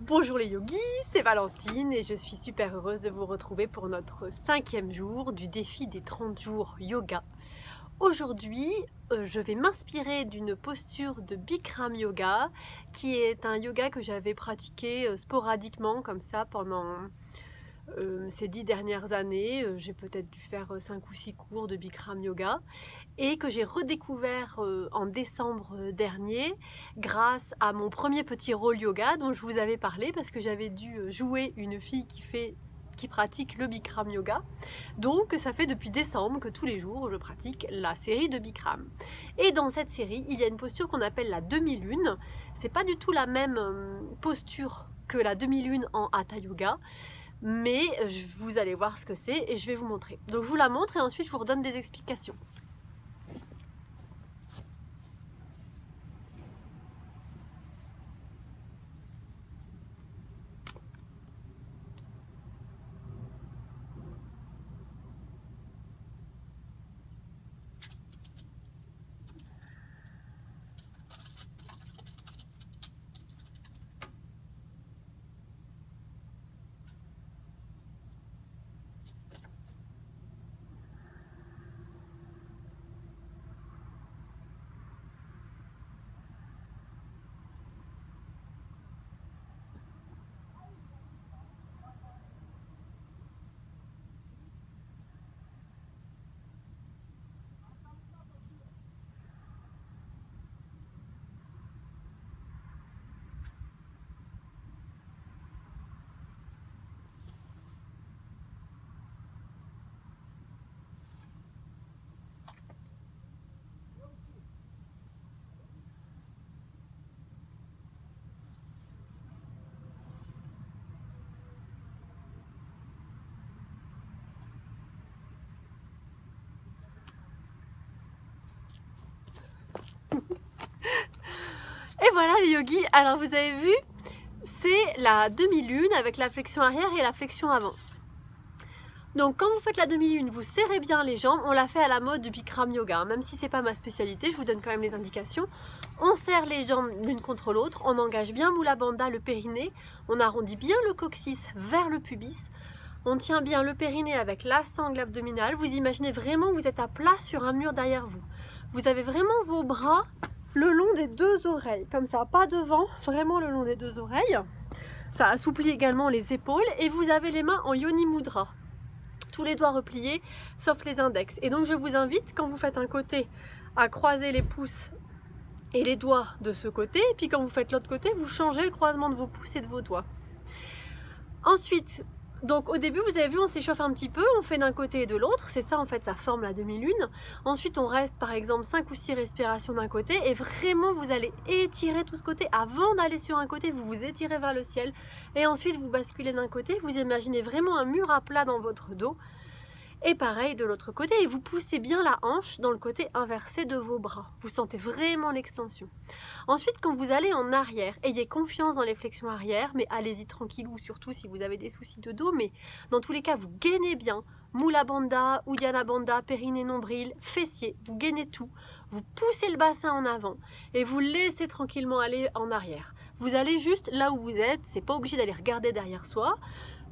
Bonjour les yogis, c'est Valentine et je suis super heureuse de vous retrouver pour notre 5e jour du défi des 30 jours yoga. Aujourd'hui, je vais m'inspirer d'une posture de Bikram yoga qui est un yoga que j'avais pratiqué sporadiquement comme ça pendant ces 10 dernières années. J'ai peut-être dû faire 5 ou 6 cours de Bikram yoga et que j'ai redécouvert en décembre dernier grâce à mon premier petit rôle yoga dont je vous avais parlé parce que j'avais dû jouer une fille qui pratique le Bikram yoga. Donc ça fait depuis décembre que tous les jours je pratique la série de Bikram. Et dans cette série, il y a une posture qu'on appelle la demi-lune. C'est pas du tout la même posture que la demi-lune en Hatha yoga, mais vous allez voir ce que c'est et je vais vous montrer. Donc je vous la montre et ensuite je vous redonne des explications. Et voilà les yogis, alors vous avez vu, c'est la demi-lune avec la flexion arrière et la flexion avant. Donc quand vous faites la demi-lune, vous serrez bien les jambes, on l'a fait à la mode du Bikram yoga, même si c'est pas ma spécialité, je vous donne quand même les indications. On serre les jambes l'une contre l'autre, on engage bien Mula Bandha, le périnée, on arrondit bien le coccyx vers le pubis, on tient bien le périnée avec la sangle abdominale, vous imaginez vraiment que vous êtes à plat sur un mur derrière vous. Vous avez vraiment vos bras le long des deux oreilles, comme ça, pas devant, vraiment le long des deux oreilles. Ça assouplit également les épaules et vous avez les mains en yoni mudra. Tous les doigts repliés, sauf les index. Et donc je vous invite, quand vous faites un côté, à croiser les pouces et les doigts de ce côté, et puis quand vous faites l'autre côté, vous changez le croisement de vos pouces et de vos doigts. Ensuite, donc au début, vous avez vu, on s'échauffe un petit peu, on fait d'un côté et de l'autre, c'est ça en fait, ça forme la demi-lune. Ensuite, on reste par exemple 5 ou 6 respirations d'un côté et vraiment vous allez étirer tout ce côté. Avant d'aller sur un côté, vous vous étirez vers le ciel et ensuite vous basculez d'un côté, vous imaginez vraiment un mur à plat dans votre dos. Et pareil de l'autre côté, et vous poussez bien la hanche dans le côté inversé de vos bras. Vous sentez vraiment l'extension. Ensuite, quand vous allez en arrière, ayez confiance dans les flexions arrière, mais allez-y tranquillou, surtout si vous avez des soucis de dos, mais dans tous les cas, vous gainez bien. Mula Bandha, Uddiyana Bandha, périnée, nombril, fessiers, vous gainez tout. Vous poussez le bassin en avant et vous laissez tranquillement aller en arrière. Vous allez juste là où vous êtes, c'est pas obligé d'aller regarder derrière soi.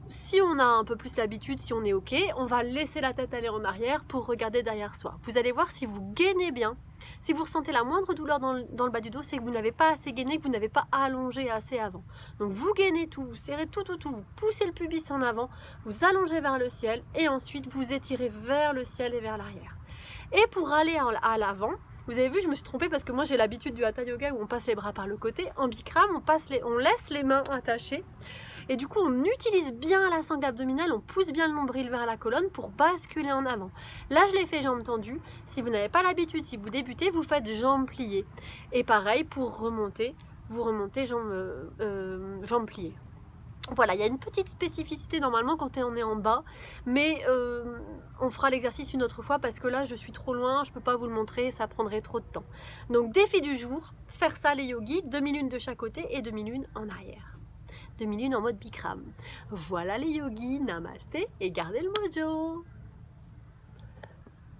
Si on a un peu plus l'habitude, si on est ok, on va laisser la tête aller en arrière pour regarder derrière soi. Vous allez voir si vous gainez bien. Si vous ressentez la moindre douleur dans le bas du dos, c'est que vous n'avez pas assez gainé, que vous n'avez pas allongé assez avant. Donc vous gainez tout, vous serrez tout, vous poussez le pubis en avant, vous allongez vers le ciel et ensuite vous étirez vers le ciel et vers l'arrière. Et pour aller à l'avant, vous avez vu, je me suis trompée parce que moi j'ai l'habitude du Hatha Yoga où on passe les bras par le côté. En Bikram, on laisse les mains attachées. Et du coup, on utilise bien la sangle abdominale, on pousse bien le nombril vers la colonne pour basculer en avant. Là, je l'ai fait jambes tendues. Si vous n'avez pas l'habitude, si vous débutez, vous faites jambes pliées. Et pareil, pour remonter, vous remontez jambes pliées. Voilà, il y a une petite spécificité normalement quand on est en bas, mais on fera l'exercice une autre fois parce que là, je suis trop loin, je ne peux pas vous le montrer, ça prendrait trop de temps. Donc, défi du jour, faire ça les yogis, demi-lune de chaque côté et demi-lune en arrière. Demi-lune en mode Bikram. Voilà les yogis, namasté et gardez le mojo.